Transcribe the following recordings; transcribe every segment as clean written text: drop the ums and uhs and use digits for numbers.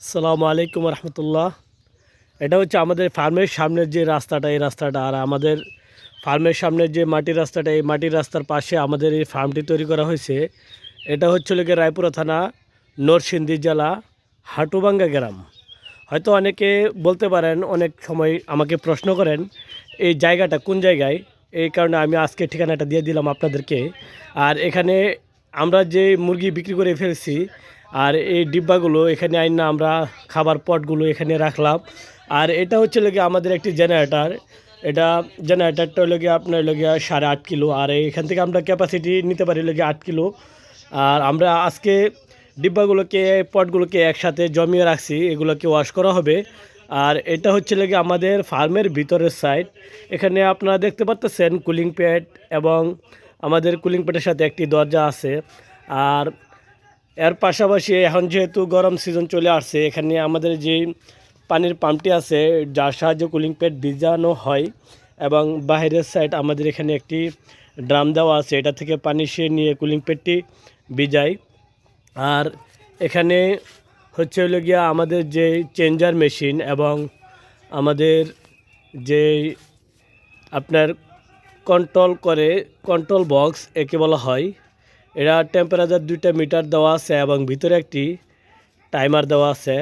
আসসালামু আলাইকুম রহমতুল্লাহ। এটা হচ্ছে আমাদের ফার্মের সামনের যে রাস্তাটা, এই রাস্তাটা। আর আমাদের ফার্মের সামনের যে মাটির রাস্তাটা, এই মাটির রাস্তার পাশে আমাদের এই ফার্মটি তৈরি করা হয়েছে। এটা হচ্ছে লোকে রায়পুরা থানা, নরসিংদী জেলা, হাটুভাঙ্গা গ্রাম। হয়তো অনেকে বলতে পারেন, অনেক সময় আমাকে প্রশ্ন করেন এই জায়গাটা কোন জায়গায়। এই কারণে আমি আজকে ঠিকানাটা দিয়ে দিলাম আপনাদেরকে। আর এখানে আমরা যে মুরগি বিক্রি করে ফেলছি, আর এই ডিব্বাগুলো এখানে না আমরা খাবার পটগুলো এখানে রাখলাম। আর এটা হচ্ছে লেগে আমাদের একটি জেনারেটার। এটা জেনারেটারটা লেগে আপনার লেগে 8.5 কিলো। আর এখান থেকে আমরা ক্যাপাসিটি নিতে পারি লেগে 8 কিলো। আর আমরা আজকে ডিব্বাগুলোকে, পটগুলোকে একসাথে জমিয়ে রাখছি, এগুলোকে ওয়াশ করা হবে। আর এটা হচ্ছে লেগে আমাদের ফার্মের ভিতরের সাইড। এখানে আপনারা দেখতে পাচ্ছেন কুলিং প্যাড, এবং আমাদের কুলিং প্যাডের সাথে একটি দরজা আছে। আর এর পাশাপাশি এখন যেহেতু গরম সিজন চলে আসছে, এখানে আমাদের যে পানির পাম্পটি আছে, যার সাহায্যে কুলিং প্যাড ভিজানো হয়। এবং বাইরের সাইড আমাদের এখানে একটি ড্রাম দেওয়া আছে, এটা থেকে পানি সে নিয়ে কুলিং প্যাডটি ভিজায়। আর এখানে হচ্ছে হলো গিয়া আমাদের যে চেঞ্জার মেশিন, এবং আমাদের যে আপনার কন্ট্রোল বক্স একে বলা হয়। এটা টেম্পারেচার 2টা মিটার দেওয়া আছে, এবং ভিতরে একটি টাইমার দেওয়া আছে।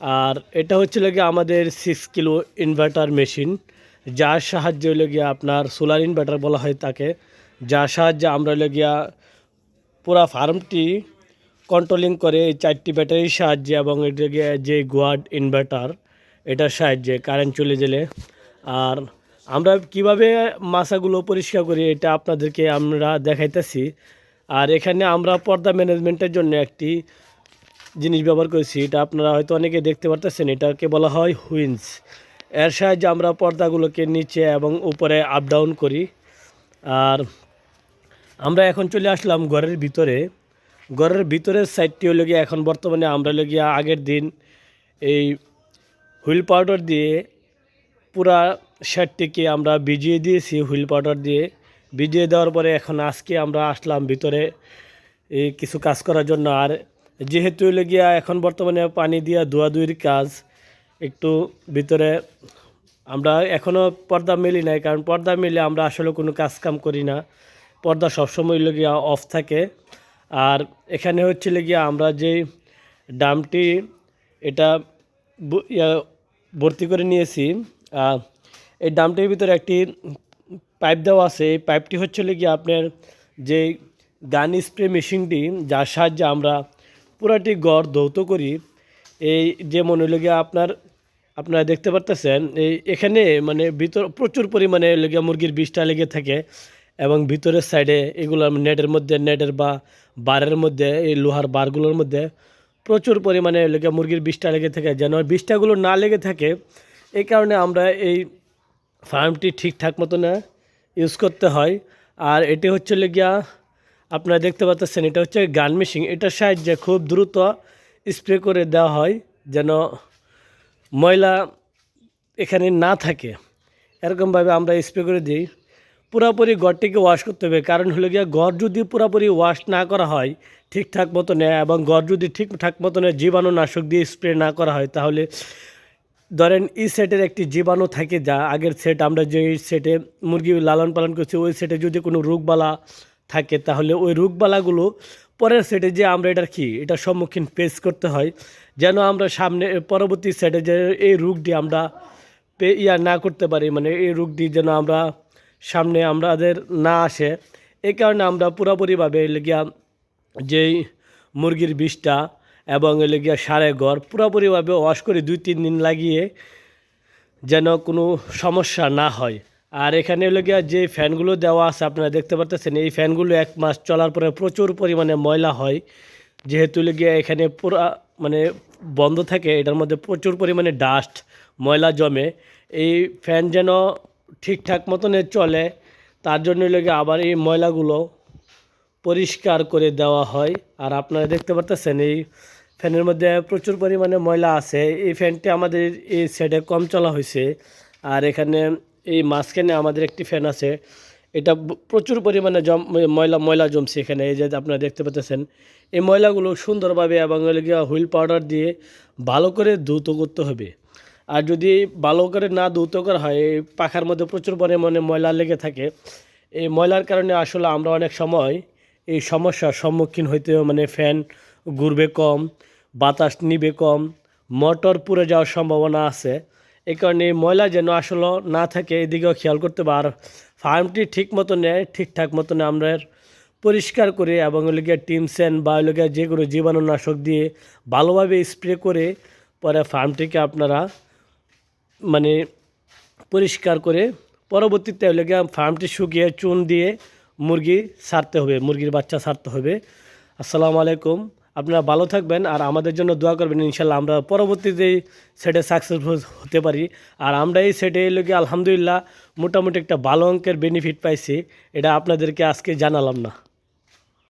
আর এটা হচ্ছে লাগে আমাদের 6 কিলো ইনভার্টার মেশিন, যার সাহায্যে হলো গিয়া আপনার সোলার ইনভার্টার বলা হয় তাকে। যার সাহায্যে আমরা হলো গিয়া পুরা ফার্মটি কন্ট্রোলিং করে এই 4টি ব্যাটারির সাহায্যে, এবং এটা গিয়ে যে গোয়াড ইনভার্টার, এটার সাহায্যে কারেন্ট চলে গেলে। আর আমরা কিভাবে মাছাগুলো পরিষ্কার করি এটা আপনাদেরকে আমরা দেখাইতেছি। আর এখানে আমরা পর্দা ম্যানেজমেন্টের জন্য একটি জিনিস ব্যবহার করেছি, এটা আপনারা হয়তো অনেকে দেখতে পারতেছেন, এটাকে বলা হয় হুইন্স। এর সাহায্যে আমরা পর্দাগুলোকে নিচে এবং উপরে আপ ডাউন করি। আর আমরা এখন চলে আসলাম ঘরের ভিতরে। ঘরের ভিতরের সাইডটি হলো গিয়ে এখন বর্তমানে আমরা হলো গিয়ে আগের দিন এই হুইল পাউডার দিয়ে পুরা শেডটিকে আমরা ভিজিয়ে দিয়েছি। হুইল পাউডার দিয়ে ভিজিয়ে দেওয়ার পরে এখন আজকে আমরা আসলাম ভিতরে এই কিছু কাজ করার জন্য। আর যেহেতু গিয়া এখন বর্তমানে পানি দিয়া ধোয়াধুয়ির কাজ, একটু ভিতরে আমরা এখনও পর্দা মেলি নাই, কারণ পর্দা মেলে আমরা আসলে কোনো কাজ কাম করি না, পর্দা সবসময় গিয়া অফ থাকে। আর এখানে হচ্ছে গিয়া আমরা যে ডামটি এটা ভর্তি করে নিয়েছি। এই ডামটির ভিতরে একটি পাইপ দেওয়া আছে। এই পাইপটি হচ্ছে গিয়ে আপনার যে গান স্প্রে মেশিনটি, যার সাহায্যে আমরা পুরাটি গড় ধৌত করি। এই যে মনে গিয়ে আপনারা দেখতে পারতেছেন, এখানে মানে ভিতর প্রচুর পরিমাণে লেগে মুরগির বিষটা লেগে থাকে, এবং ভিতরের সাইডে এগুলো নেটের মধ্যে, নেটের বা বারের মধ্যে, এই লোহার বারগুলোর মধ্যে প্রচুর পরিমাণে লেগে মুরগির বিষটা লেগে থাকে। যেন বিষটাগুলো না লেগে থাকে, এই কারণে আমরা এই ফার্মটি ঠিকঠাক মতো না ইউজ করতে হয়। আর এটি হচ্ছে গিয়া আপনারা দেখতে পাচ্ছেন, এটা হচ্ছে গান মেশিন। এটার সাহায্যে খুব দ্রুত স্প্রে করে দেওয়া হয়, যেন ময়লা এখানে না থাকে। এরকমভাবে আমরা স্প্রে করে দিই। পুরোপুরি ঘরটিকে ওয়াশ করতে হবে, কারণ হলো গিয়া ঘর যদি পুরোপুরি ওয়াশ না করা হয় ঠিকঠাক মতনে, এবং ঘর যদি ঠিকঠাক মতনে জীবাণুনাশক দিয়ে স্প্রে না করা হয়, তাহলে ধরেন এই সেটের একটি জীবাণু থাকে, যা আগের সেট আমরা যে সেটে মুরগি লালন পালন করছি, ওই সেটে যদি কোনো রোগবালা থাকে, তাহলে ওই রোগবালাগুলো পরের সেটে যে আমরা এটার সম্মুখীন ফেস করতে হয়, যেন আমরা সামনে পরবর্তী সেটে যে এই রোগটি আমরা না করতে পারি, মানে এই রোগটি যেন আমরা সামনে আমাদের না আসে। এই কারণে আমরা পুরোপুরিভাবে লেগিয়া যেই মুরগির বিষটা এবং লেগিয়া সারে ঘর পুরোপুরিভাবে ওয়াশ করে 2-3 দিন লাগিয়ে, যেন কোনো সমস্যা না হয়। আর এখানে গিয়া যে ফ্যানগুলো দেওয়া আছে আপনারা দেখতে পাচ্ছেন, এই ফ্যানগুলো 1 মাস চলার পরে প্রচুর পরিমাণে ময়লা হয়। যেহেতু গিয়া এখানে পুরা মানে বন্ধ থাকে, এটার মধ্যে প্রচুর পরিমাণে ডাস্ট, ময়লা জমে। এই ফ্যান যেন ঠিকঠাক মতনে চলে, তার জন্য আবার এই ময়লাগুলো পরিষ্কার করে দেওয়া হয়। আর আপনারা দেখতে পাচ্ছেন এই ফ্যানের মধ্যে প্রচুর পরিমাণে ময়লা আছে। এই ফ্যানটি আমাদের এই সাইডে কম চলা হয়েছে। আর এখানে এই মাঝখানে আমাদের একটি ফ্যান আছে, এটা প্রচুর পরিমাণে ময়লা ময়লা জমছে এখানে, এই যে আপনারা দেখতে পাচ্ছেন এই ময়লাগুলো সুন্দরভাবে এবং হুইল পাউডার দিয়ে ভালো করে ধৌত করতে হবে। আর যদি ভালো করে না ধৌত করা হয়, এই পাখার মধ্যে প্রচুর পরিমাণে ময়লা লেগে থাকে। এই ময়লার কারণে আসলে আমরা অনেক সময় এই সমস্যার সম্মুখীন হইতে, মানে ফ্যান ঘুরবে কম, বাতাস নিবে কম, মোটর পুড়ে যাওয়ার সম্ভাবনা আছে। এই কারণে এই ময়লা যেন আসলে না থাকে এদিকেও খেয়াল করতে হবে। আর ফার্মটি ঠিক মতনে ঠিকঠাক মতনে আমরা পরিষ্কার করে এবং টিমসেন বা যে কোনো জীবাণুনাশক দিয়ে ভালোভাবে স্প্রে করে পরে ফার্মটিকে আপনারা মানে পরিষ্কার করে পরবর্তীতে ফার্মটি শুকিয়ে চুন দিয়ে মুরগি ছাড়তে হবে, মুরগির বাচ্চা ছাড়তে হবে। আসসালামু আলাইকুম, আপনারা ভালো থাকবেন আর আমাদের জন্য দোয়া করবেন। ইনশাল্লাহ আমরা পরবর্তীতে সেটে সাকসেসফুল হতে পারি। আর আমরা এই সেটে আলহামদুলিল্লাহ মোটামুটি একটা ভালো অঙ্কের বেনিফিট পাইছি, এটা আপনাদেরকে আজকে জানালাম না।